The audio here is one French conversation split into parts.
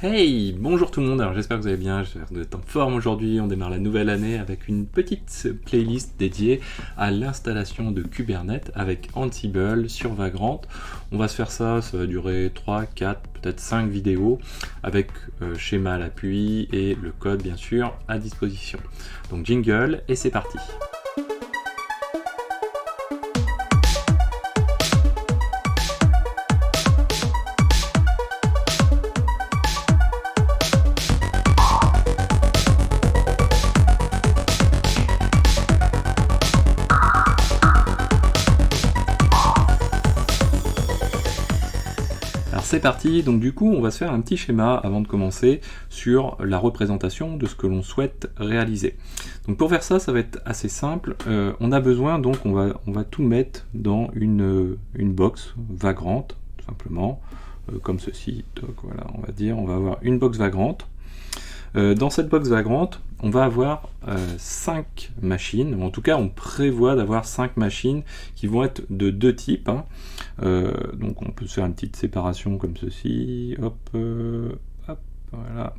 Hey, bonjour tout le monde, alors j'espère que vous allez bien, j'espère que vous êtes en forme aujourd'hui, on démarre la nouvelle année avec une petite playlist dédiée à l'installation de Kubernetes avec Ansible sur Vagrant. On va se faire ça va durer 3, 4, peut-être 5 vidéos avec schéma à l'appui et le code bien sûr à disposition. Donc jingle et c'est parti. Alors c'est parti, donc du coup on va se faire un petit schéma avant de commencer sur la représentation de ce que l'on souhaite réaliser. Donc pour faire ça, ça va être assez simple. On a besoin, donc on va tout mettre dans une box Vagrant, tout simplement, comme ceci. Donc voilà, on va avoir une box Vagrant. Dans cette box Vagrant, on va avoir 5 machines, en tout cas on prévoit d'avoir 5 machines qui vont être de deux types. Donc on peut se faire une petite séparation comme ceci, hop, hop, voilà.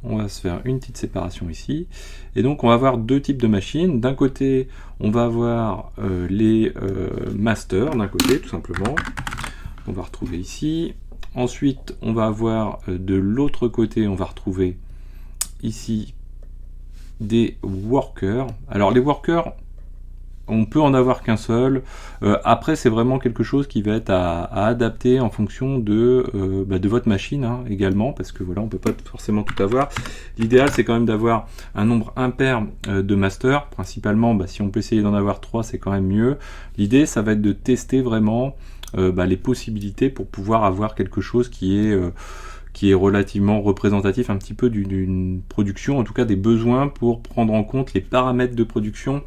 On va se faire une petite séparation ici, et donc on va avoir deux types de machines. D'un côté, on va avoir les masters, d'un côté tout simplement, on va retrouver ici. Ensuite, on va avoir de l'autre côté, on va retrouver ici des workers. Alors les workers, on peut en avoir qu'un seul. Après, c'est vraiment quelque chose qui va être à adapter en fonction de votre machine également, parce que voilà, on peut pas forcément tout avoir. L'idéal, c'est quand même d'avoir un nombre impair de masters. Principalement, si on peut essayer d'en avoir 3, c'est quand même mieux. L'idée, ça va être de tester vraiment les possibilités pour pouvoir avoir quelque chose qui est relativement représentatif un petit peu d'une production, en tout cas des besoins pour prendre en compte les paramètres de production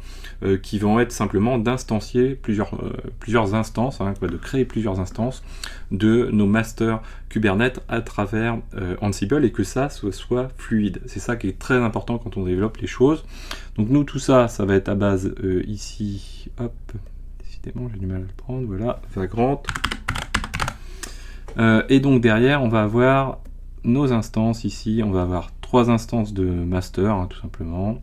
qui vont être simplement d'instancier plusieurs instances, de créer plusieurs instances de nos masters Kubernetes à travers Ansible, et que ça soit fluide. C'est ça qui est très important quand on développe les choses. Donc nous, tout ça, ça va être à base ici, hop, décidément j'ai du mal à le prendre, voilà, Vagrant. Et donc derrière, on va avoir nos instances ici. On va avoir 3 instances de master, tout simplement.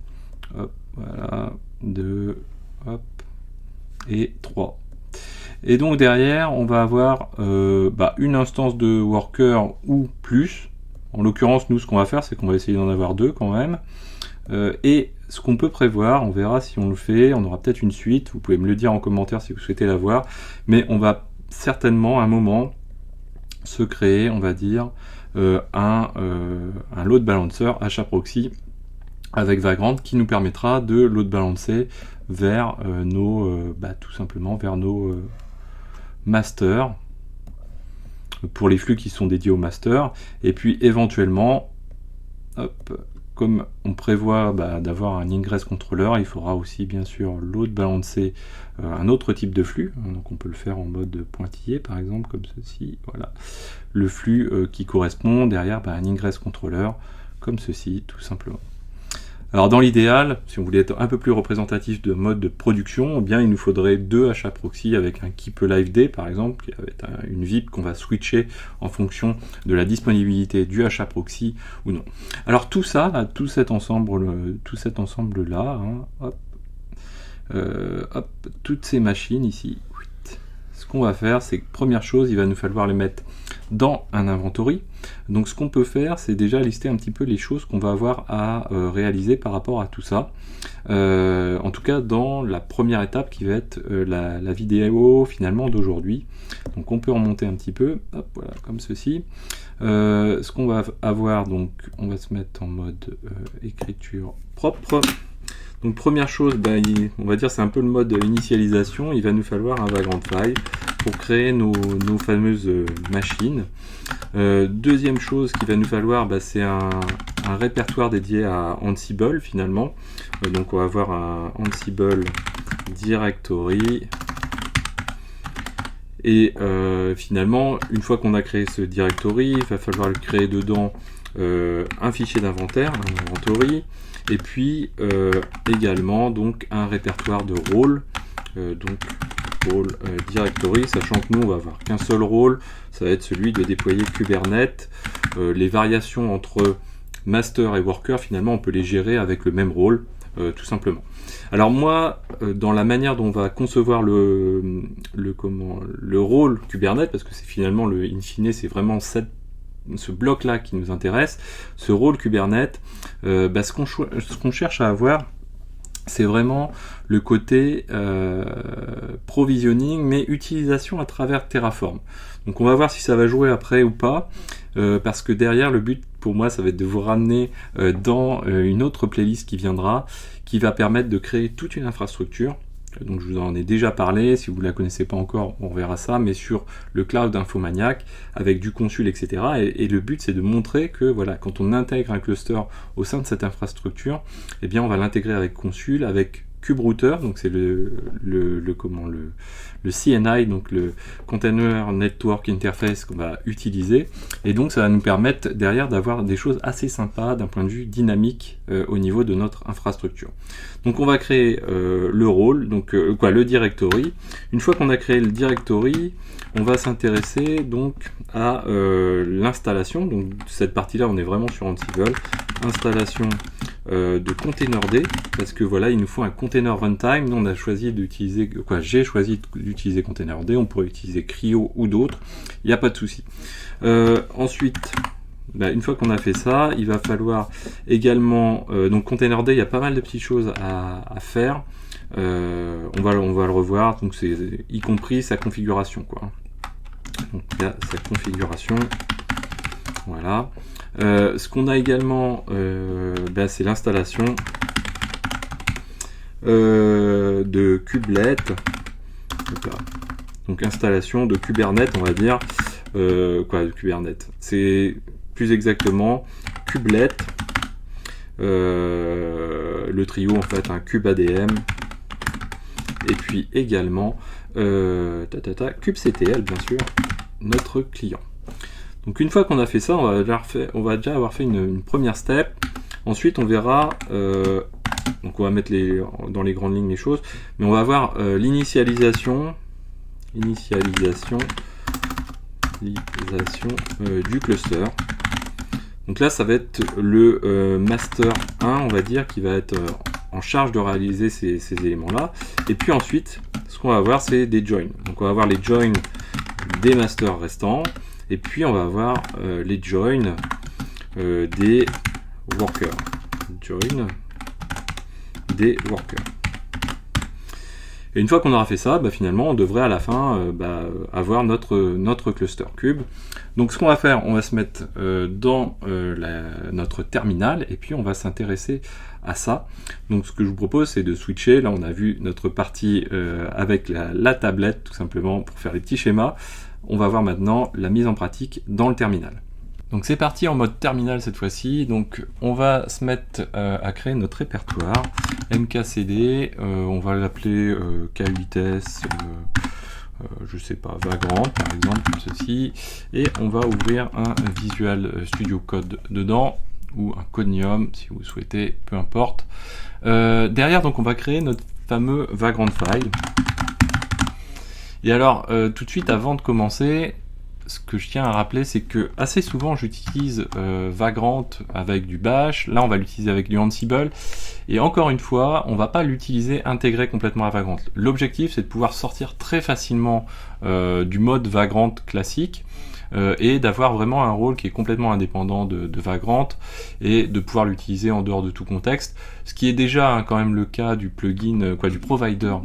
Hop, voilà, 2, hop, et 3. Et donc derrière, on va avoir une instance de worker ou plus. En l'occurrence, nous, ce qu'on va faire, c'est qu'on va essayer d'en avoir 2 quand même. Et ce qu'on peut prévoir, on verra si on le fait, on aura peut-être une suite. Vous pouvez me le dire en commentaire si vous souhaitez la voir. Mais on va certainement, à un moment, se créer, on va dire, un load balancer HAProxy avec Vagrant qui nous permettra de load balancer vers tout simplement vers nos masters, pour les flux qui sont dédiés au master. Et puis éventuellement, hop, comme on prévoit d'avoir un ingress controller, il faudra aussi bien sûr load balancer un autre type de flux. Donc on peut le faire en mode pointillé par exemple, comme ceci. Voilà, le flux qui correspond derrière un ingress controller, comme ceci tout simplement. Alors dans l'idéal, si on voulait être un peu plus représentatif de mode de production, eh bien il nous faudrait 2 HAProxy avec un keep alive day par exemple, qui avec une VIP qu'on va switcher en fonction de la disponibilité du HAProxy ou non. Alors tout ça, là, tout cet ensemble là, hop, toutes ces machines ici, ce qu'on va faire, c'est que première chose, il va nous falloir les mettre dans un inventory. Donc ce qu'on peut faire, c'est déjà lister un petit peu les choses qu'on va avoir à réaliser par rapport à tout ça. En tout cas dans la première étape qui va être la vidéo finalement d'aujourd'hui. Donc on peut remonter un petit peu, hop, voilà, comme ceci. Ce qu'on va avoir, donc on va se mettre en mode écriture propre. Donc première chose, on va dire c'est un peu le mode initialisation, il va nous falloir un Vagrant file pour créer nos fameuses machines. Deuxième chose qu'il va nous falloir, c'est un répertoire dédié à Ansible finalement. Donc on va avoir un Ansible directory. Et finalement, une fois qu'on a créé ce directory, il va falloir le créer dedans un fichier d'inventaire, un inventory, et puis également donc un répertoire de rôle, donc role directory, sachant que nous on va avoir qu'un seul rôle, ça va être celui de déployer Kubernetes. Les variations entre master et worker, finalement on peut les gérer avec le même rôle, tout simplement. Alors moi, dans la manière dont on va concevoir le rôle Kubernetes, parce que c'est finalement in fine, c'est vraiment ce bloc-là qui nous intéresse, ce rôle Kubernetes, ce qu'on cherche à avoir, c'est vraiment le côté provisioning, mais utilisation à travers Terraform. Donc on va voir si ça va jouer après ou pas, parce que derrière, le but pour moi, ça va être de vous ramener dans une autre playlist qui viendra, qui va permettre de créer toute une infrastructure. Donc je vous en ai déjà parlé, si vous ne la connaissez pas encore, on verra ça, mais sur le cloud Infomaniac, avec du Consul, etc. Et le but, c'est de montrer que voilà, quand on intègre un cluster au sein de cette infrastructure, eh bien on va l'intégrer avec Consul, avec KubeRouter, donc c'est le CNI, donc le Container Network Interface qu'on va utiliser, et donc ça va nous permettre derrière d'avoir des choses assez sympas d'un point de vue dynamique au niveau de notre infrastructure. Donc on va créer le rôle, donc le directory. Une fois qu'on a créé le directory, on va s'intéresser donc à l'installation. Donc cette partie-là, on est vraiment sur Ansible. Installation de containerd, parce que voilà, il nous faut un container runtime. Nous on a choisi d'utiliser j'ai choisi d'utiliser containerd, on pourrait utiliser CRI-O ou d'autres, il n'y a pas de souci. Ensuite, une fois qu'on a fait ça, il va falloir également donc containerd, il y a pas mal de petites choses à faire. On va le revoir, donc c'est y compris sa configuration, quoi. Donc il y a sa configuration, voilà. Ce qu'on a également, c'est l'installation de kubelet. Donc installation de Kubernetes, on va dire, de Kubernetes. C'est plus exactement kubelet, le trio en fait, un kubadm, et puis également kubectl, bien sûr, notre client. Donc une fois qu'on a fait ça, on va déjà avoir fait une première step. Ensuite on verra, donc on va mettre dans les grandes lignes les choses, mais on va avoir l'initialisation du cluster. Donc là ça va être le master 1, on va dire, qui va être en charge de réaliser ces éléments là. Et puis ensuite ce qu'on va avoir, c'est des joins. Donc on va avoir les joins des masters restants, et puis on va avoir les joins des workers. Et une fois qu'on aura fait ça, finalement on devrait à la fin avoir notre cluster cube. Donc ce qu'on va faire, on va se mettre dans notre terminal, et puis on va s'intéresser à ça. Donc ce que je vous propose, c'est de switcher. Là on a vu notre partie avec la tablette, tout simplement pour faire les petits schémas. On va voir maintenant la mise en pratique dans le terminal. Donc c'est parti en mode terminal cette fois-ci. Donc on va se mettre à créer notre répertoire mkcd, on va l'appeler k8s, je sais pas, Vagrant par exemple, comme ceci, et on va ouvrir un Visual Studio Code dedans, ou un Codenium si vous souhaitez, peu importe. Derrière, donc on va créer notre fameux Vagrant file. Et alors tout de suite, avant de commencer, ce que je tiens à rappeler, c'est que assez souvent j'utilise Vagrant avec du Bash. Là on va l'utiliser avec du Ansible, et encore une fois on va pas l'utiliser intégré complètement à Vagrant. L'objectif, c'est de pouvoir sortir très facilement du mode Vagrant classique, et d'avoir vraiment un rôle qui est complètement indépendant de Vagrant, et de pouvoir l'utiliser en dehors de tout contexte, ce qui est déjà quand même le cas du plugin, du provider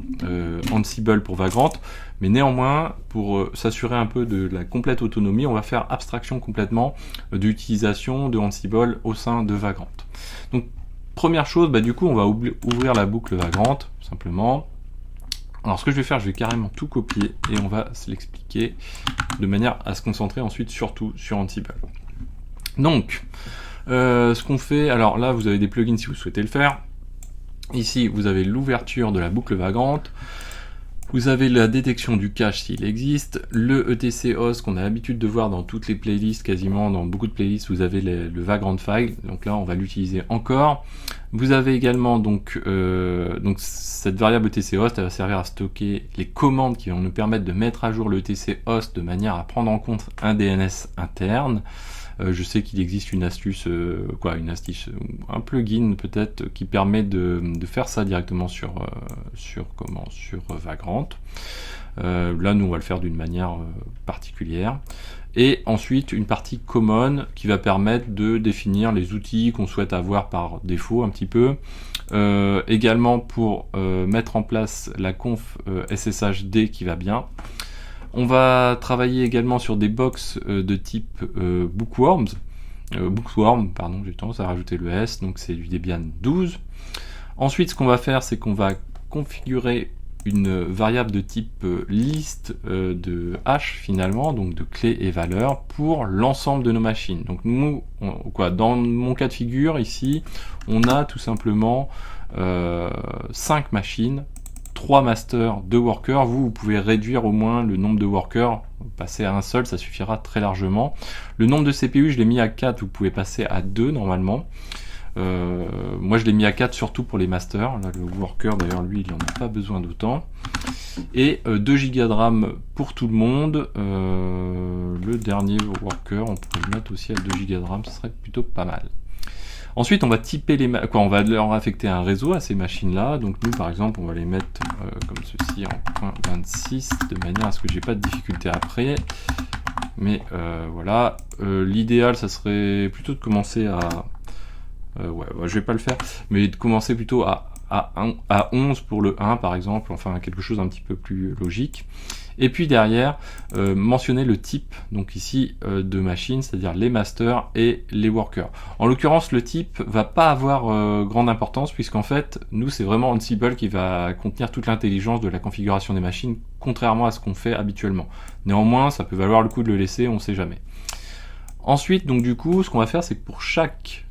Ansible pour Vagrant. Mais néanmoins, pour s'assurer un peu de la complète autonomie, on va faire abstraction complètement d'utilisation de Ansible au sein de Vagrant. Donc première chose, du coup on va ouvrir la boucle Vagrant, simplement. Alors ce que je vais faire, je vais carrément tout copier, et on va se l'expliquer de manière à se concentrer ensuite surtout sur Ansible. Donc, ce qu'on fait, alors là vous avez des plugins si vous souhaitez le faire. Ici vous avez l'ouverture de la boucle Vagrant. Vous avez la détection du cache s'il existe, le ETC host qu'on a l'habitude de voir dans toutes les playlists, quasiment dans beaucoup de playlists, vous avez le vagrant file, donc là on va l'utiliser encore. Vous avez également donc cette variable ETC host, elle va servir à stocker les commandes qui vont nous permettre de mettre à jour le ETC host de manière à prendre en compte un DNS interne. Je sais qu'il existe une astuce, un plugin peut-être qui permet de faire ça directement sur Vagrant. Là, nous on va le faire d'une manière particulière. Et ensuite une partie common qui va permettre de définir les outils qu'on souhaite avoir par défaut un petit peu. Également pour mettre en place la conf SSHD qui va bien. On va travailler également sur des box de type Bookworm, pardon, j'ai tendance à rajouter le S, donc c'est du Debian 12. Ensuite, ce qu'on va faire, c'est qu'on va configurer une variable de type liste de hash finalement, donc de clés et valeurs, pour l'ensemble de nos machines. Donc nous, dans mon cas de figure ici, on a tout simplement 5 machines, 3 masters, 2 workers. Vous pouvez réduire au moins le nombre de workers, passer à un seul, ça suffira très largement. Le nombre de CPU, je l'ai mis à 4, vous pouvez passer à 2 normalement. Moi je l'ai mis à 4 surtout pour les masters. Là, le worker d'ailleurs lui il n'en a pas besoin d'autant. Et 2 Go de RAM pour tout le monde. Le dernier worker, on pourrait le mettre aussi à 2 Go de RAM, ce serait plutôt pas mal. Ensuite, on va typer on va leur affecter un réseau à ces machines-là. Donc nous, par exemple, on va les mettre comme ceci en point 26, de manière à ce que j'ai pas de difficulté après. Mais voilà, l'idéal, ça serait plutôt de commencer à... je vais pas le faire, mais de commencer plutôt à 11 pour le 1, par exemple, enfin quelque chose un petit peu plus logique. Et puis derrière, mentionner le type, donc ici, de machine, c'est-à-dire les masters et les workers. En l'occurrence, le type va pas avoir grande importance, puisqu'en fait, nous, c'est vraiment Ansible qui va contenir toute l'intelligence de la configuration des machines, contrairement à ce qu'on fait habituellement. Néanmoins, ça peut valoir le coup de le laisser, on sait jamais. Ensuite, donc du coup, ce qu'on va faire, c'est que pour chaque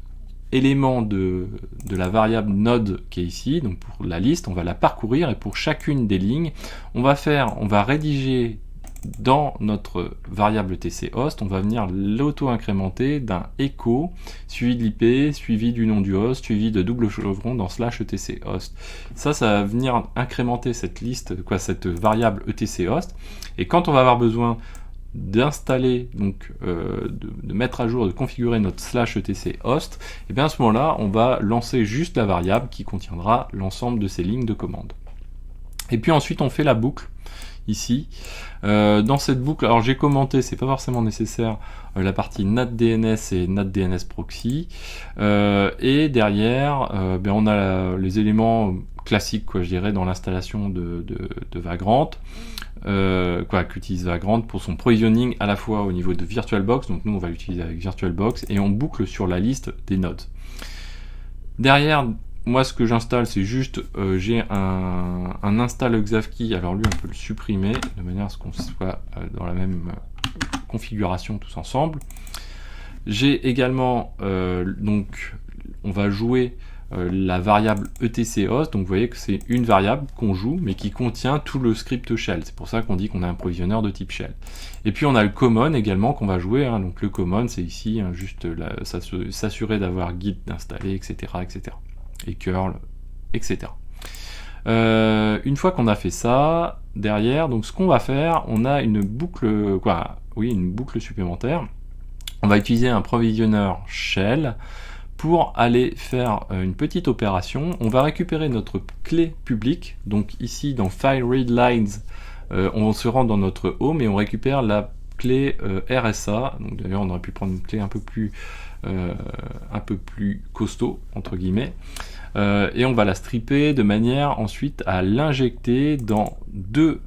élément de la variable node qui est ici, donc pour la liste, on va la parcourir et pour chacune des lignes, on va rédiger dans notre variable tchost, on va venir l'auto-incrémenter d'un echo suivi de l'IP, suivi du nom du host, suivi de double chevron dans /etchost. Ça va venir incrémenter cette liste, cette variable etchost, et quand on va avoir besoin d'installer, donc de mettre à jour, de configurer notre /etchost, et bien à ce moment-là, on va lancer juste la variable qui contiendra l'ensemble de ces lignes de commande. Et puis ensuite, on fait la boucle ici. Dans cette boucle, alors j'ai commenté, c'est pas forcément nécessaire, la partie NatDNS et NatDNS proxy, et derrière, on a les éléments classiques, je dirais, dans l'installation de Vagrant. Qu'utilise Vagrant pour son provisioning à la fois au niveau de VirtualBox, donc nous on va l'utiliser avec VirtualBox, et on boucle sur la liste des nodes. Derrière, moi ce que j'installe, c'est juste, j'ai un install Xavkey, alors lui on peut le supprimer, de manière à ce qu'on soit dans la même configuration tous ensemble. J'ai également, donc on va jouer la variable etchost, donc vous voyez que c'est une variable qu'on joue, mais qui contient tout le script shell. C'est pour ça qu'on dit qu'on a un provisionneur de type shell. Et puis on a le common également qu'on va jouer, donc le common c'est ici, juste s'assurer d'avoir git installé, etc., etc. Et curl, etc. Une fois qu'on a fait ça, derrière, donc ce qu'on va faire, on a une boucle, une boucle supplémentaire. On va utiliser un provisionneur shell pour aller faire une petite opération. On va récupérer notre clé publique, donc ici dans File Read Lines, on se rend dans notre home et on récupère la clé RSA. Donc d'ailleurs on aurait pu prendre une clé un peu plus costaud entre guillemets, et on va la stripper de manière ensuite à l'injecter dans deux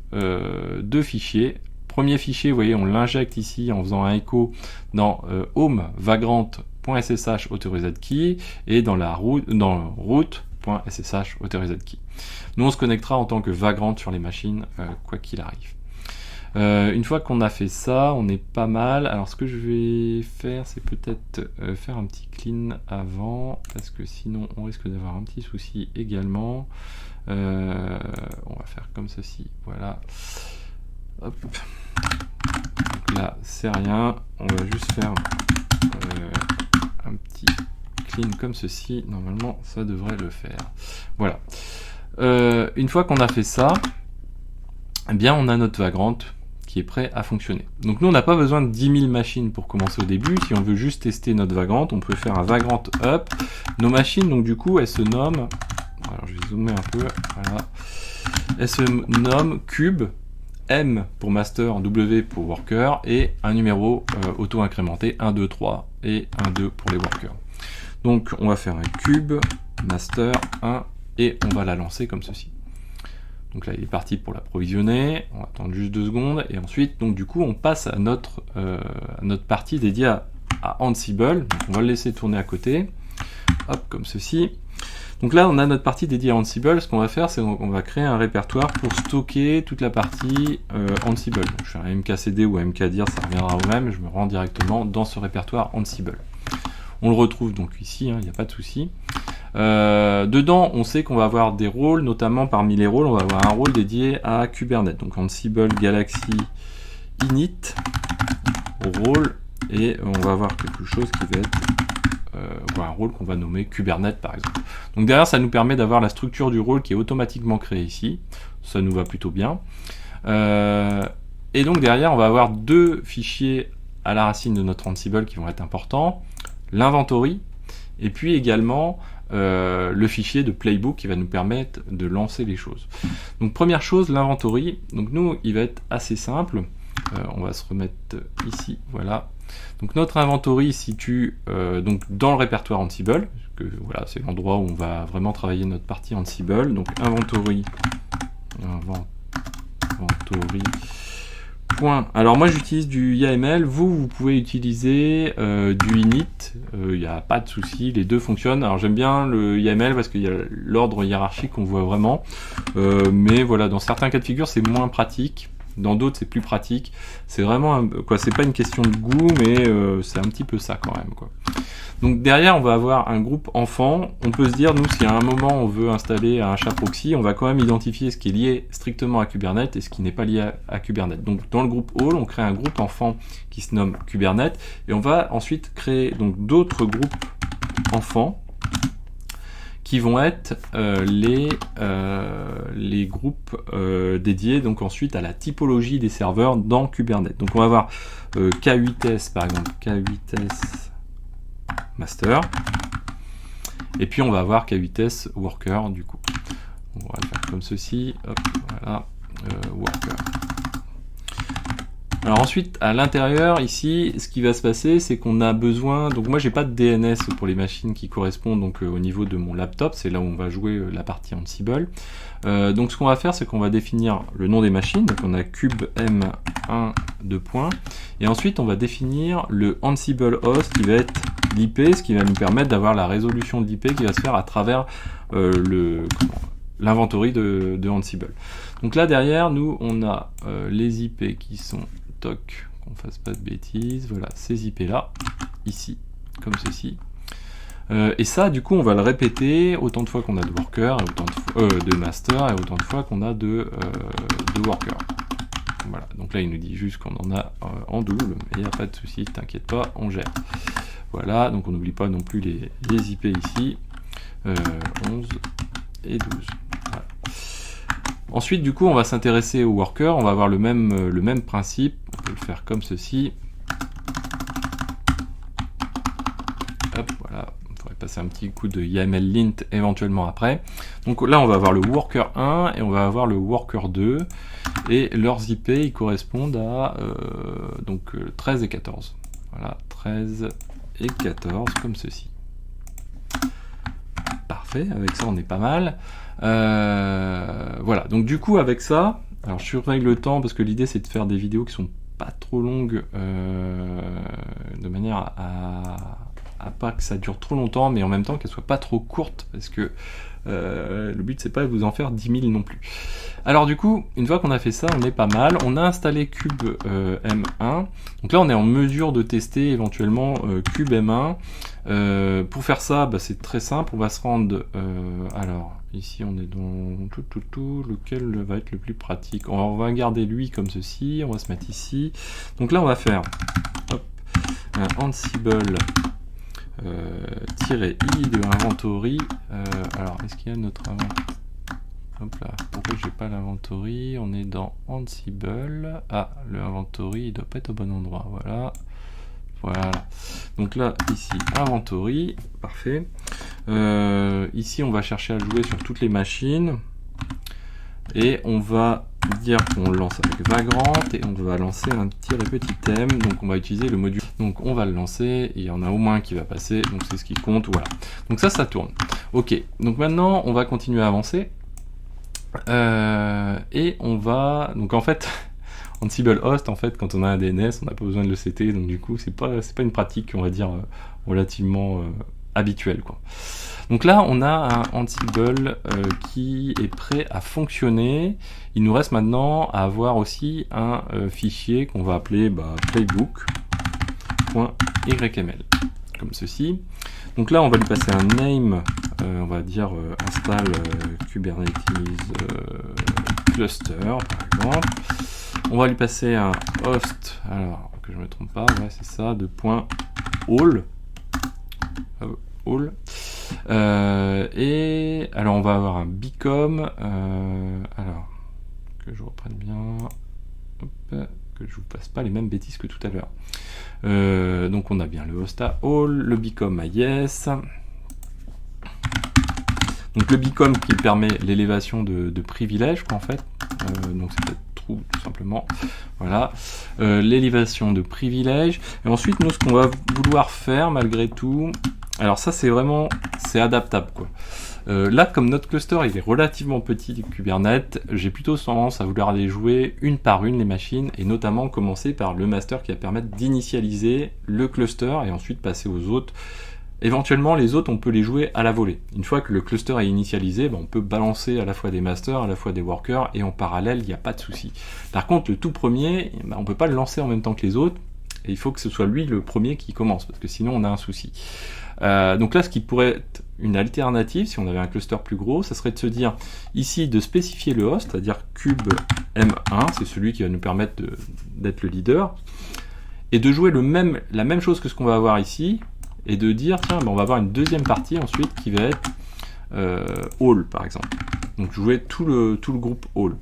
fichiers. Premier fichier, vous voyez, on l'injecte ici en faisant un echo dans home vagrant.ssh authorizedKey et dans root.ssh authorizedKey. Nous on se connectera en tant que Vagrant sur les machines quoi qu'il arrive. Une fois qu'on a fait ça, on est pas mal. Alors ce que je vais faire, c'est peut-être faire un petit clean avant, parce que sinon on risque d'avoir un petit souci également. On va faire comme ceci, voilà. Hop. Donc là, c'est rien. On va juste faire un petit clean comme ceci. Normalement, ça devrait le faire. Voilà. Une fois qu'on a fait ça, eh bien, on a notre Vagrant qui est prêt à fonctionner. Donc nous, on n'a pas besoin de 10 000 machines pour commencer au début. Si on veut juste tester notre Vagrant, on peut faire un Vagrant up. Nos machines, donc du coup, elles se nomment... Alors, je vais zoomer un peu. Voilà. Elles se nomment cube, M pour master, W pour worker, et un numéro auto-incrémenté, 1, 2, 3, et 1, 2 pour les workers. Donc, on va faire un cube, master, 1, et on va la lancer comme ceci. Donc là, il est parti pour l'approvisionner. On va attendre juste 2 secondes. Et ensuite, donc du coup, on passe à notre partie dédiée à Ansible. Donc on va le laisser tourner à côté. Hop, comme ceci. Donc là, on a notre partie dédiée à Ansible. Ce qu'on va faire, c'est qu'on va créer un répertoire pour stocker toute la partie Ansible. Donc, je fais un mkcd ou un mkdir, ça reviendra au même. Je me rends directement dans ce répertoire Ansible. On le retrouve donc ici, il n'y a pas de souci. Dedans, on sait qu'on va avoir des rôles, notamment parmi les rôles, on va avoir un rôle dédié à Kubernetes. Donc Ansible Galaxy init rôle, et on va avoir quelque chose qui va être un rôle qu'on va nommer Kubernetes par exemple. Donc derrière, ça nous permet d'avoir la structure du rôle qui est automatiquement créée ici. Ça nous va plutôt bien. Et donc derrière, on va avoir 2 fichiers à la racine de notre Ansible qui vont être importants. L'inventory, et puis également le fichier de playbook qui va nous permettre de lancer les choses. Donc première chose, l'inventory. Donc nous, il va être assez simple. On va se remettre ici, voilà. Donc notre inventory se situe donc dans le répertoire Ansible, que voilà, c'est l'endroit où on va vraiment travailler notre partie Ansible. Donc inventory. Alors moi j'utilise du YAML, vous pouvez utiliser du init, il n'y a pas de souci, les deux fonctionnent. Alors j'aime bien le YAML parce qu'il y a l'ordre hiérarchique qu'on voit vraiment, mais voilà, dans certains cas de figure c'est moins pratique, dans d'autres c'est plus pratique. C'est vraiment, c'est pas une question de goût, mais c'est un petit peu ça quand même, quoi. Donc derrière, on va avoir un groupe enfant. On peut se dire, nous, si à un moment on veut installer un chat proxy, on va quand même identifier ce qui est lié strictement à Kubernetes et ce qui n'est pas lié à Kubernetes. Donc dans le groupe all, on crée un groupe enfant qui se nomme Kubernetes, et on va ensuite créer donc d'autres groupes enfants qui vont être les groupes dédiés donc ensuite à la typologie des serveurs dans Kubernetes. Donc on va avoir K8s par exemple, K8s master, et puis on va avoir K8s worker du coup. On va le faire comme ceci, hop, voilà, worker. Alors ensuite, à l'intérieur, ici, ce qui va se passer, c'est qu'on a besoin... Donc moi, j'ai pas de DNS pour les machines qui correspondent donc, au niveau de mon laptop. C'est là où on va jouer la partie Ansible. Donc ce qu'on va faire, c'est qu'on va définir le nom des machines. Donc on a cube m1 2 points. Et ensuite, on va définir le Ansible host qui va être l'IP, ce qui va nous permettre d'avoir la résolution de l'IP qui va se faire à travers l'inventory de Ansible. Donc là, derrière, nous, on a les IP qui sont... Toc, qu'on fasse pas de bêtises, voilà, ces IP là, ici, comme ceci. Et ça, du coup, on va le répéter autant de fois qu'on a de worker, et autant de master, et autant de fois qu'on a de worker. Voilà, donc là, il nous dit juste qu'on en a en double, mais il n'y a pas de souci, t'inquiète pas, on gère. Voilà, donc on n'oublie pas non plus les IP ici, 11 et 12. Voilà. Ensuite, du coup, on va s'intéresser au worker, on va avoir le même principe, on peut le faire comme ceci. Hop, voilà, on pourrait passer un petit coup de YAML lint éventuellement après. Donc là, on va avoir le worker 1 et on va avoir le worker 2, et leurs IP, ils correspondent à 13 et 14. Voilà, 13 et 14, comme ceci. Parfait, avec ça, on est pas mal. Voilà, donc du coup avec ça, alors je surveille le temps parce que l'idée c'est de faire des vidéos qui sont pas trop longues de manière à pas que ça dure trop longtemps, mais en même temps qu'elle soit pas trop courte, parce que le but c'est pas de vous en faire 10 000 non plus. Alors du coup, une fois qu'on a fait ça, on est pas mal. On a installé Cube M1. Donc là, on est en mesure de tester éventuellement Cube M1. Pour faire ça, c'est très simple. On va se rendre... alors, ici, on est dans lequel va être le plus pratique. On va garder lui comme ceci. On va se mettre ici. Donc là, on va faire un Ansible -i de inventory. Alors, est-ce qu'il y a notre inventory? Hop là, pourquoi j'ai pas l'inventory? On est dans Ansible. Ah, le inventory, il doit pas être au bon endroit. Voilà. Voilà. Donc là, ici, inventory. Parfait. Ici, on va chercher à jouer sur toutes les machines. Et on va dire qu'on lance avec Vagrant. Et on va lancer un petit thème. Donc on va utiliser le module. Donc on va le lancer. Il y en a au moins un qui va passer. Donc c'est ce qui compte. Voilà. Donc ça tourne. Ok. Donc maintenant, on va continuer à avancer. Et on va... Donc en fait... Ansible Host, en fait, quand on a un DNS, on n'a pas besoin de le CT, donc du coup, c'est pas une pratique, on va dire, relativement habituelle, quoi. Donc là, on a un Ansible qui est prêt à fonctionner. Il nous reste maintenant à avoir aussi un fichier qu'on va appeler playbook.yml, comme ceci. Donc là, on va lui passer un name, on va dire install Kubernetes cluster, par exemple. On va lui passer un host, alors que je ne me trompe pas, ouais, c'est ça, de .all. Et alors on va avoir un bicom, alors que je reprenne bien, hop, que je vous passe pas les mêmes bêtises que tout à l'heure. Donc on a bien le host à all, le bicom à yes. Donc le bicom qui permet l'élévation de privilèges, quoi, en fait. Donc c'est peut-être tout simplement. Voilà. L'élévation de privilèges. Et ensuite, nous, ce qu'on va vouloir faire, malgré tout... Alors ça, c'est adaptable, quoi. Là, comme notre cluster il est relativement petit du Kubernetes, j'ai plutôt tendance à vouloir les jouer une par une, les machines, et notamment commencer par le master qui va permettre d'initialiser le cluster et ensuite passer aux autres. Éventuellement, les autres, on peut les jouer à la volée. Une fois que le cluster est initialisé, on peut balancer à la fois des masters, à la fois des workers, et en parallèle, il n'y a pas de souci. Par contre, le tout premier, on ne peut pas le lancer en même temps que les autres, et il faut que ce soit lui le premier qui commence, parce que sinon on a un souci. Donc là, ce qui pourrait être une alternative, si on avait un cluster plus gros, ça serait de se dire, ici, de spécifier le host, c'est-à-dire cube M1, c'est celui qui va nous permettre d'être le leader, et de jouer la même chose que ce qu'on va avoir ici, et de dire, tiens, on va avoir une deuxième partie ensuite qui va être all, par exemple. Donc jouer tout le groupe all.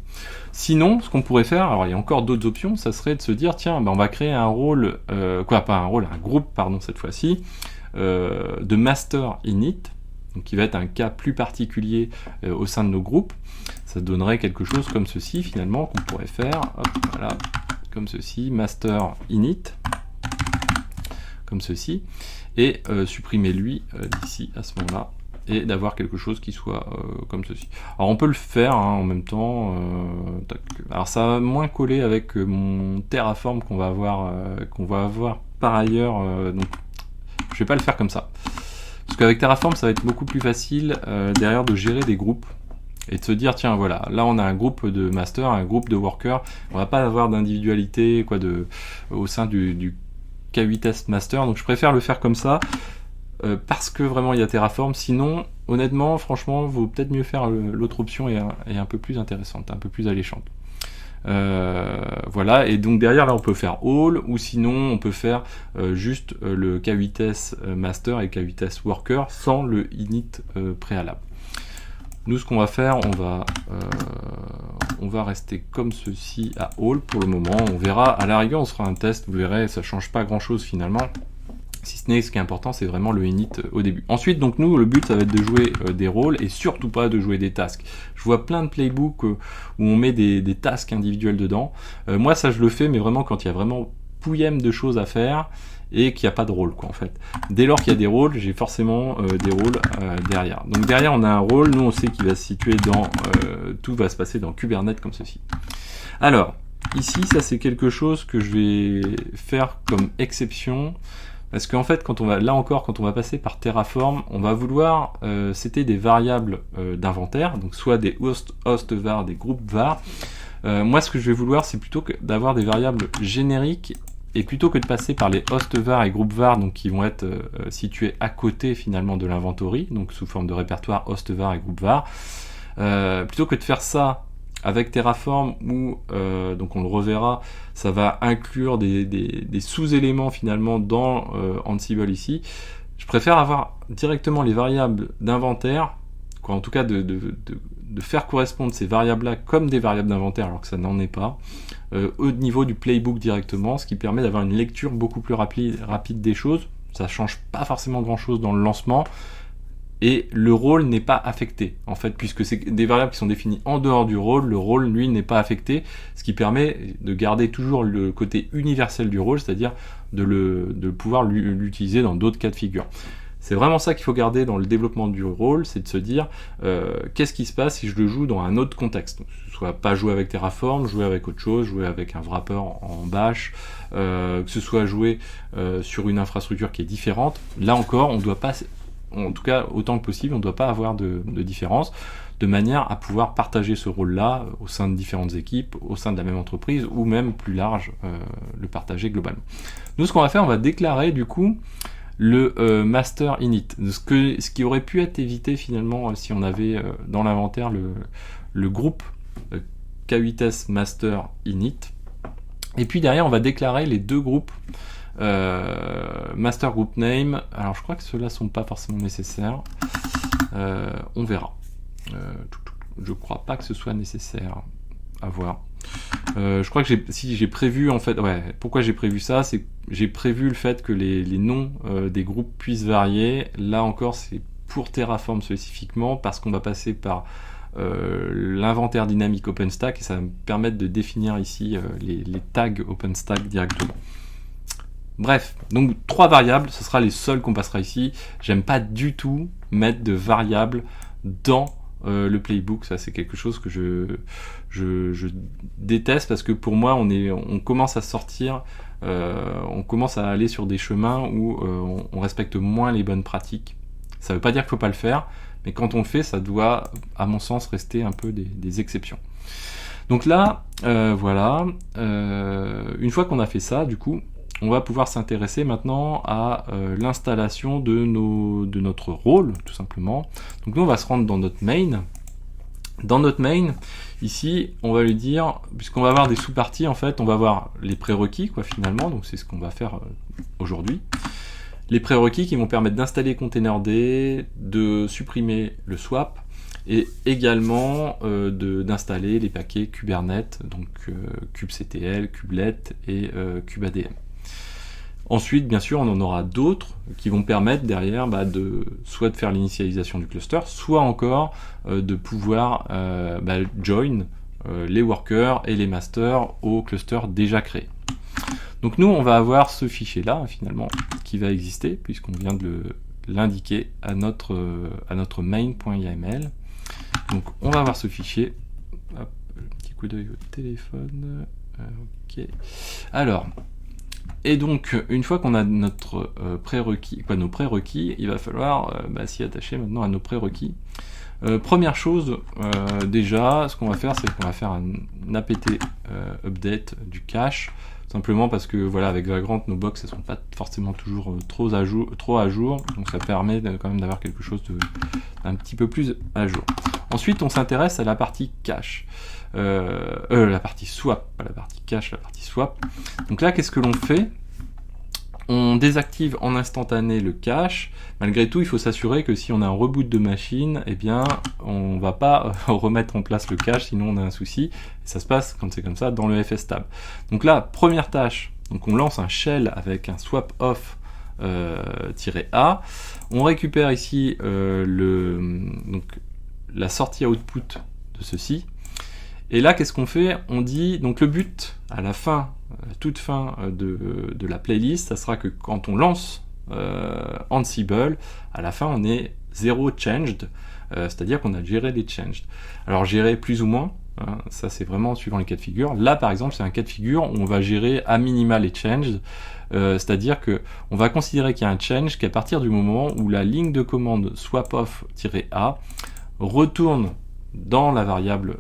Sinon, ce qu'on pourrait faire, alors il y a encore d'autres options, ça serait de se dire, tiens, on va créer un rôle, un groupe, pardon, cette fois-ci, de master init, donc qui va être un cas plus particulier au sein de nos groupes. Ça donnerait quelque chose comme ceci, finalement, qu'on pourrait faire, hop, voilà, comme ceci, master init, comme ceci, et supprimer lui d'ici à ce moment-là, et d'avoir quelque chose qui soit comme ceci. Alors on peut le faire en même temps, alors ça va moins coller avec mon Terraform qu'on va avoir par ailleurs, donc je vais pas le faire comme ça. Parce qu'avec Terraform ça va être beaucoup plus facile derrière de gérer des groupes, et de se dire tiens voilà, là on a un groupe de master, un groupe de worker, on va pas avoir d'individualité au sein du K8S master, donc je préfère le faire comme ça, parce que vraiment il y a Terraform. Sinon, honnêtement, franchement, vaut peut-être mieux faire l'autre option et un peu plus intéressante, un peu plus alléchante. Voilà, et donc derrière là on peut faire all, ou sinon on peut faire juste le K8S master et K8S worker sans le init préalable. Nous, ce qu'on va faire, on va rester comme ceci à all pour le moment. On verra, à la rigueur, on se fera un test, vous verrez, ça change pas grand chose finalement. Si ce n'est, ce qui est important, c'est vraiment le init au début. Ensuite, donc nous, le but, ça va être de jouer des rôles et surtout pas de jouer des tasks. Je vois plein de playbooks où on met des tasks individuels dedans. Moi, ça, je le fais, mais vraiment quand il y a vraiment pouillème de choses à faire et qu'il n'y a pas de rôle, quoi, en fait. Dès lors qu'il y a des rôles, j'ai forcément des rôles derrière. Donc derrière, on a un rôle. Nous, on sait qu'il va se situer dans... tout va se passer dans Kubernetes comme ceci. Alors, ici, ça, c'est quelque chose que je vais faire comme exception. Parce qu'en fait, quand on va passer par Terraform, on va vouloir c'était des variables d'inventaire, donc soit des host var, des groupes var. Moi, ce que je vais vouloir, c'est plutôt d'avoir des variables génériques, et plutôt que de passer par les host var et groupes var, donc qui vont être situés à côté finalement de l'inventory, donc sous forme de répertoire host var et groupe var, plutôt que de faire ça avec Terraform, où donc on le reverra, ça va inclure des sous-éléments finalement dans Ansible ici. Je préfère avoir directement les variables d'inventaire, en tout cas de faire correspondre ces variables-là comme des variables d'inventaire, alors que ça n'en est pas, au niveau du playbook directement, ce qui permet d'avoir une lecture beaucoup plus rapide des choses. Ça change pas forcément grand-chose dans le lancement, et le rôle n'est pas affecté, en fait, puisque c'est des variables qui sont définies en dehors du rôle. Le rôle, lui, n'est pas affecté, ce qui permet de garder toujours le côté universel du rôle, c'est-à-dire de pouvoir l'utiliser dans d'autres cas de figure. C'est vraiment ça qu'il faut garder dans le développement du rôle, c'est de se dire qu'est-ce qui se passe si je le joue dans un autre contexte. Donc, ce soit pas jouer avec Terraform, jouer avec autre chose, jouer avec un wrapper en bash, que ce soit jouer sur une infrastructure qui est différente. Là encore, on doit pas, en tout cas autant que possible, on ne doit pas avoir de différence, de manière à pouvoir partager ce rôle-là au sein de différentes équipes, au sein de la même entreprise, ou même plus large, le partager globalement. Nous, ce qu'on va faire, on va déclarer du coup le master init, ce qui aurait pu être évité finalement si on avait dans l'inventaire le groupe K8s master init, et puis derrière on va déclarer les deux groupes master group name. Alors je crois que ceux-là sont pas forcément nécessaires, on verra. Je crois pas que ce soit nécessaire, à voir. Je crois que j'ai prévu en fait, pourquoi j'ai prévu ça, c'est que j'ai prévu le fait que les noms des groupes puissent varier. Là encore, c'est pour Terraform spécifiquement, parce qu'on va passer par l'inventaire dynamique OpenStack, et ça va me permettre de définir ici les tags OpenStack directement. Bref, donc 3 variables, ce sera les seules qu'on passera ici. J'aime pas du tout mettre de variables dans le playbook. Ça, c'est quelque chose que je déteste, parce que pour moi, on commence à sortir, on commence à aller sur des chemins où on respecte moins les bonnes pratiques. Ça veut pas dire qu'il faut pas le faire, mais quand on le fait, ça doit, à mon sens, rester un peu des exceptions. Donc là, voilà, une fois qu'on a fait ça, du coup, on va pouvoir s'intéresser maintenant à l'installation de notre rôle, tout simplement. Donc nous, on va se rendre dans notre main. Dans notre main, ici, on va lui dire, puisqu'on va avoir des sous-parties, en fait, on va avoir les prérequis, quoi, finalement. Donc c'est ce qu'on va faire aujourd'hui. Les prérequis qui vont permettre d'installer containerd, de supprimer le swap, et également d'installer les paquets Kubernetes, donc kubectl, kubelet et kubadm. Ensuite, bien sûr, on en aura d'autres qui vont permettre derrière soit de faire l'initialisation du cluster, soit encore de pouvoir join les workers et les masters au cluster déjà créé. Donc nous, on va avoir ce fichier-là, finalement, qui va exister, puisqu'on vient de l'indiquer à notre main.yml. Donc on va avoir ce fichier. Hop, un petit coup d'œil au téléphone. Ok. Alors, et donc, une fois qu'on a notre nos prérequis, il va falloir s'y attacher maintenant à nos prérequis. Première chose, déjà, ce qu'on va faire, c'est qu'on va faire un apt update du cache, simplement parce que voilà, avec Vagrant, nos box ne sont pas forcément toujours trop à jour, donc ça permet quand même d'avoir quelque chose d'un petit peu plus à jour. Ensuite, on s'intéresse à la partie cache. La partie swap, pas la partie cache, la partie swap. Donc là, qu'est-ce que l'on fait? On désactive en instantané le cache. Malgré tout, il faut s'assurer que si on a un reboot de machine, eh bien, on va pas remettre en place le cache, sinon on a un souci. Et ça se passe, quand c'est comme ça, dans le fstab. Donc là, première tâche, donc on lance un shell avec un swap off -a. On récupère ici la sortie output de ceci. Et là, qu'est-ce qu'on fait? On dit, donc le but, à la fin, toute fin de la playlist, ça sera que quand on lance Ansible, à la fin, on ait 0 changed, c'est-à-dire qu'on a géré les changed. Alors gérer plus ou moins, hein, ça c'est vraiment suivant les cas de figure. Là par exemple c'est un cas de figure où on va gérer à minima les changed, c'est-à-dire que on va considérer qu'il y a un change qu'à partir du moment où la ligne de commande swapoff-a retourne dans la variable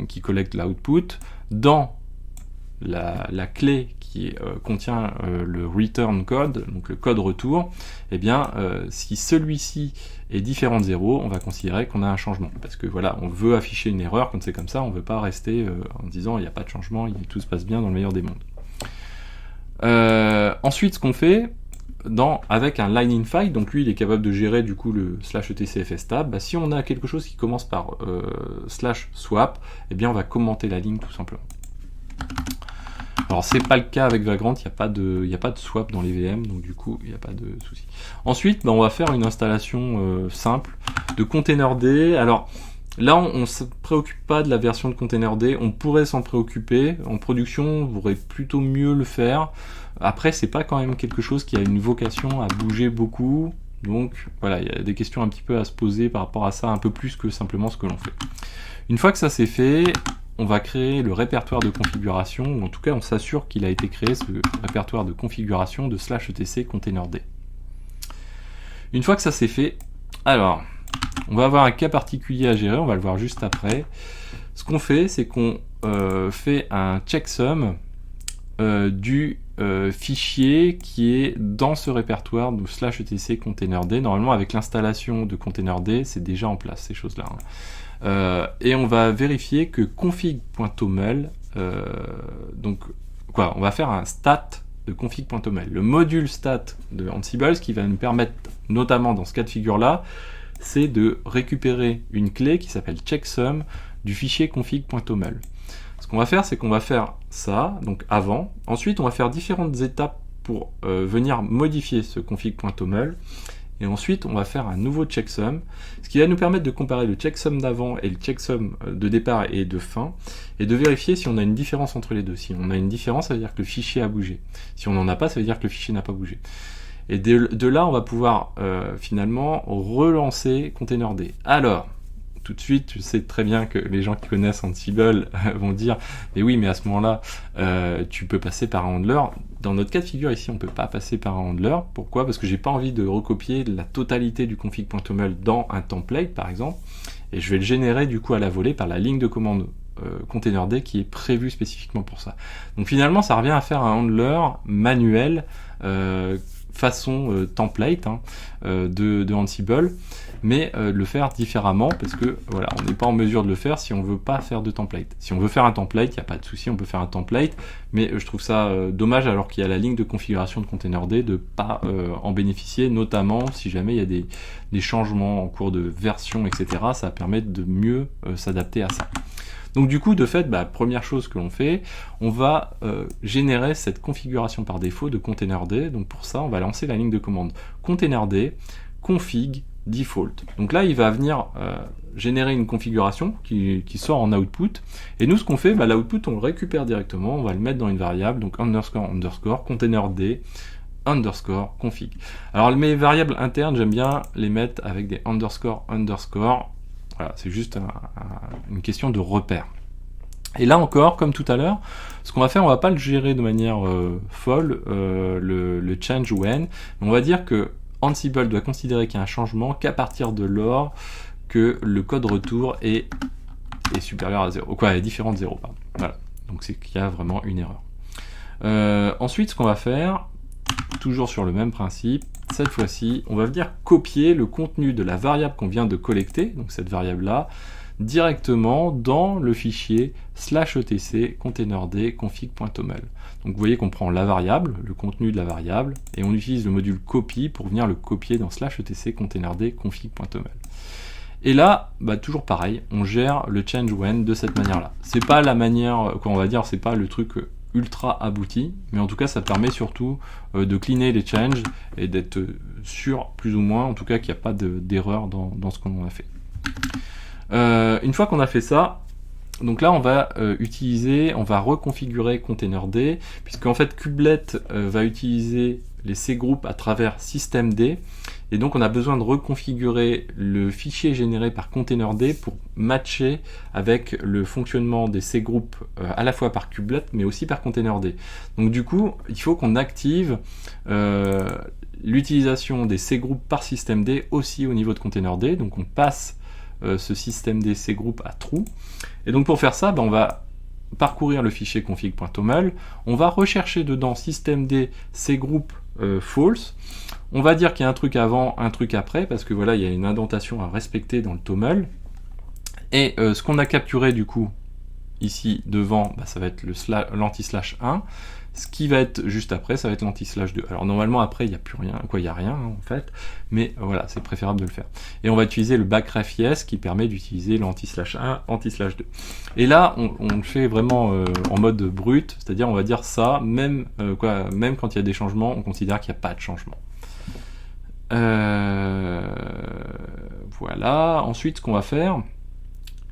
qui collecte l'output, dans la clé qui contient le return code, donc le code retour, et bien si celui-ci est différent de 0, on va considérer qu'on a un changement. Parce que voilà, on veut afficher une erreur quand c'est comme ça, on ne veut pas rester en disant il n'y a pas de changement, tout se passe bien dans le meilleur des mondes. Ensuite, ce qu'on fait, avec un line in file, donc lui il est capable de gérer du coup le /etcfstab, bah, si on a quelque chose qui commence par /swap, eh bien on va commenter la ligne tout simplement. Alors c'est pas le cas avec Vagrant, il n'y a pas de swap dans les VM, donc du coup il n'y a pas de souci. Ensuite, bah, on va faire une installation simple de containerd. Alors là on ne se préoccupe pas de la version de containerd, on pourrait s'en préoccuper. En production, vous aurez plutôt mieux le faire. Après, c'est pas quand même quelque chose qui a une vocation à bouger beaucoup. Donc voilà, il y a des questions un petit peu à se poser par rapport à ça, un peu plus que simplement ce que l'on fait. Une fois que ça c'est fait, on va créer le répertoire de configuration, ou en tout cas on s'assure qu'il a été créé, ce répertoire de configuration de /etc containerd. Une fois que ça c'est fait, alors on va avoir un cas particulier à gérer, on va le voir juste après. Ce qu'on fait, c'est qu'on fait un checksum du fichier qui est dans ce répertoire de /etc containerd. Normalement avec l'installation de containerd, c'est déjà en place ces choses-là. Et on va vérifier que config.toml, donc quoi, on va faire un stat de config.toml. Le module stat de Ansible, ce qui va nous permettre, notamment dans ce cas de figure-là, c'est de récupérer une clé qui s'appelle checksum du fichier config.toml. Ce qu'on va faire, c'est qu'on va faire ça, donc avant. Ensuite, on va faire différentes étapes pour venir modifier ce config.toml. Et ensuite, on va faire un nouveau checksum, ce qui va nous permettre de comparer le checksum d'avant et le checksum de départ et de fin, et de vérifier si on a une différence entre les deux. Si on a une différence, ça veut dire que le fichier a bougé. Si on n'en a pas, ça veut dire que le fichier n'a pas bougé. Et de là, on va pouvoir finalement relancer containerd. Alors, tout de suite, je sais très bien que les gens qui connaissent Ansible vont dire « Mais oui, mais à ce moment-là, tu peux passer par un handler ». Dans notre cas de figure ici, on ne peut pas passer par un handler. Pourquoi? Parce que j'ai pas envie de recopier la totalité du config.toml dans un template, par exemple, et je vais le générer du coup à la volée par la ligne de commande containerd qui est prévue spécifiquement pour ça. Donc finalement, ça revient à faire un handler manuel façon template de Ansible, mais le faire différemment parce que voilà, on n'est pas en mesure de le faire si on veut pas faire de template. Si on veut faire un template, il n'y a pas de souci, on peut faire un template, mais je trouve ça dommage alors qu'il y a la ligne de configuration de containerd de pas en bénéficier, notamment si jamais il y a des changements en cours de version, etc. Ça permet de mieux s'adapter à ça. Donc du coup, de fait, première chose que l'on fait, on va générer cette configuration par défaut de containerd. Donc pour ça, on va lancer la ligne de commande containerd config default. Donc là, il va venir générer une configuration qui sort en output. Et nous, ce qu'on fait, l'output, on le récupère directement, on va le mettre dans une variable, donc underscore containerd underscore config. Alors mes variables internes, j'aime bien les mettre avec des underscore. Voilà, c'est juste une question de repère. Et là encore, comme tout à l'heure, ce qu'on va faire, on va pas le gérer de manière folle, le change when, mais on va dire que Ansible doit considérer qu'il y a un changement qu'à partir de lors que le code retour est supérieur à 0, quoi, est différent de 0, pardon. Voilà, donc c'est qu'il y a vraiment une erreur. Ensuite, ce qu'on va faire, toujours sur le même principe, cette fois-ci, on va venir copier le contenu de la variable qu'on vient de collecter, donc cette variable-là, directement dans le fichier /etc containerd config.toml. Donc vous voyez qu'on prend la variable, le contenu de la variable, et on utilise le module copy pour venir le copier dans /etc containerd config.toml. Et là, toujours pareil, on gère le change when de cette manière-là. C'est pas la manière, quoi, on va dire, c'est pas le truc ultra abouti, mais en tout cas ça permet surtout de cleaner les changes et d'être sûr, plus ou moins, en tout cas qu'il n'y a pas d'erreur dans ce qu'on a fait. Une fois qu'on a fait ça, donc là on va on va reconfigurer containerd, puisqu'en fait Kubelet va utiliser les C-groupes à travers systemd, et donc on a besoin de reconfigurer le fichier généré par containerd pour matcher avec le fonctionnement des C-groupes à la fois par kubelet mais aussi par containerd. Donc du coup, il faut qu'on active l'utilisation des C-groupes par systemd aussi au niveau de containerd, donc on passe ce systemd C-group à true, et donc pour faire ça, on va parcourir le fichier config.toml, on va rechercher dedans systemd C-group false, on va dire qu'il y a un truc avant, un truc après, parce que voilà, il y a une indentation à respecter dans le toml, et ce qu'on a capturé du coup, ici devant, ça va être l'anti-slash 1, ce qui va être juste après, ça va être l'anti-slash 2. Alors normalement après, il n'y a plus rien, il n'y a rien en fait, mais voilà, c'est préférable de le faire. Et on va utiliser le backref yes qui permet d'utiliser l'anti-slash 1, anti-slash 2. Et là, on le fait vraiment en mode brut, c'est-à-dire on va dire ça, même quand il y a des changements, on considère qu'il n'y a pas de changement. Voilà, ensuite ce qu'on va faire,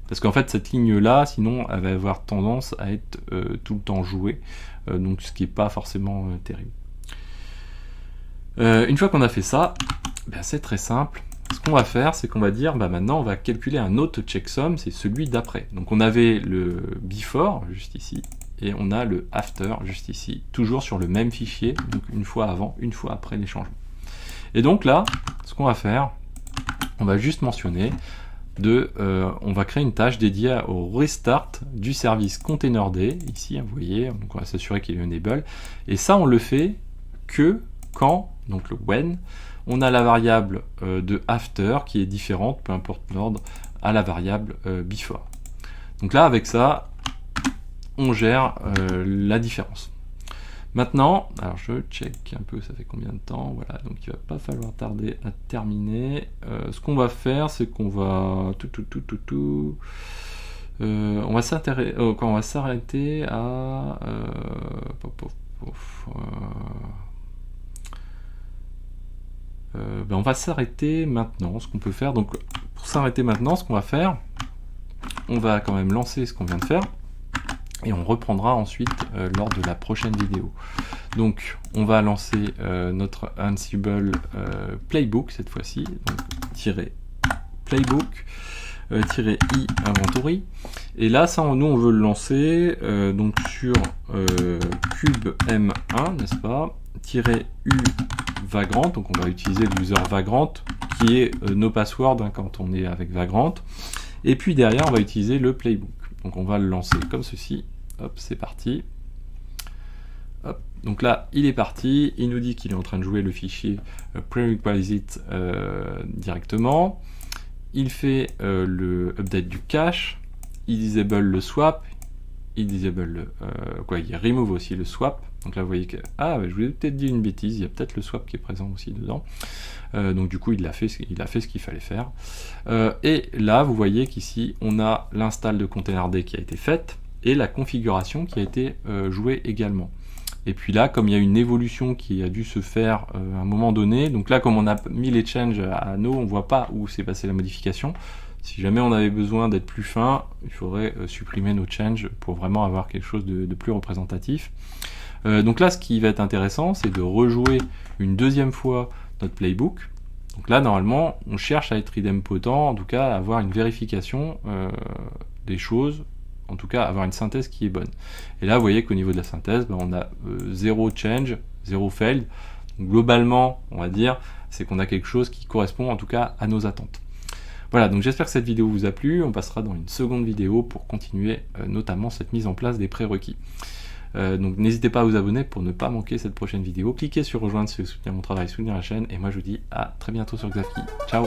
parce qu'en fait cette ligne là, sinon elle va avoir tendance à être tout le temps jouée, donc ce qui n'est pas forcément terrible. Une fois qu'on a fait ça, c'est très simple. Ce qu'on va faire, c'est qu'on va dire, maintenant on va calculer un autre checksum, c'est celui d'après. Donc on avait le before, juste ici, et on a le after, juste ici, toujours sur le même fichier, donc une fois avant, une fois après les changements. Et donc là, ce qu'on va faire, on va juste mentionner, on va créer une tâche dédiée au restart du service containerd, ici, vous voyez, donc on va s'assurer qu'il est enable, et ça on le fait que quand, donc le when, on a la variable de after qui est différente, peu importe l'ordre, à la variable before. Donc là, avec ça, on gère la différence. Maintenant, alors je check un peu, ça fait combien de temps, voilà, donc il va pas falloir tarder à terminer. Ce qu'on va faire, c'est qu'on va on va s'arrêter à on va s'arrêter maintenant. Ce qu'on peut faire, donc pour s'arrêter maintenant, ce qu'on va faire, on va quand même lancer ce qu'on vient de faire. Et on reprendra ensuite lors de la prochaine vidéo. Donc on va lancer notre Ansible playbook cette fois-ci, donc -playbook -i inventory. Et là, ça, nous on veut le lancer donc sur cube m1, n'est-ce pas, -u vagrant, donc on va utiliser l'user vagrant qui est nos passwords quand on est avec vagrant. Et puis derrière, on va utiliser le playbook. Donc on va le lancer comme ceci. Hop, c'est parti. Hop. Donc là, il est parti. Il nous dit qu'il est en train de jouer le fichier prerequisite directement. Il fait le update du cache. Il disable le swap. Il disable il remove aussi le swap. Donc là, vous voyez que je vous ai peut-être dit une bêtise. Il y a peut-être le swap qui est présent aussi dedans. Donc du coup, il a fait ce qu'il fallait faire. Et là, vous voyez qu'ici, on a l'install de containerd qui a été faite et la configuration qui a été jouée également. Et puis là, comme il y a une évolution qui a dû se faire à un moment donné, donc là, comme on a mis les changes à no, on ne voit pas où s'est passée la modification. Si jamais on avait besoin d'être plus fin, il faudrait supprimer nos changes pour vraiment avoir quelque chose de plus représentatif. Donc là, ce qui va être intéressant, c'est de rejouer une deuxième fois notre playbook. Donc là, normalement, on cherche à être idempotent, en tout cas à avoir une vérification des choses, en tout cas avoir une synthèse qui est bonne. Et là, vous voyez qu'au niveau de la synthèse, on a 0 change, 0 failed. Donc, globalement, on va dire, c'est qu'on a quelque chose qui correspond en tout cas à nos attentes. Voilà, donc j'espère que cette vidéo vous a plu. On passera dans une seconde vidéo pour continuer notamment cette mise en place des prérequis. Donc n'hésitez pas à vous abonner pour ne pas manquer cette prochaine vidéo. Cliquez sur rejoindre si vous soutenez mon travail, soutenir la chaîne. Et moi je vous dis à très bientôt sur Xavki. Ciao!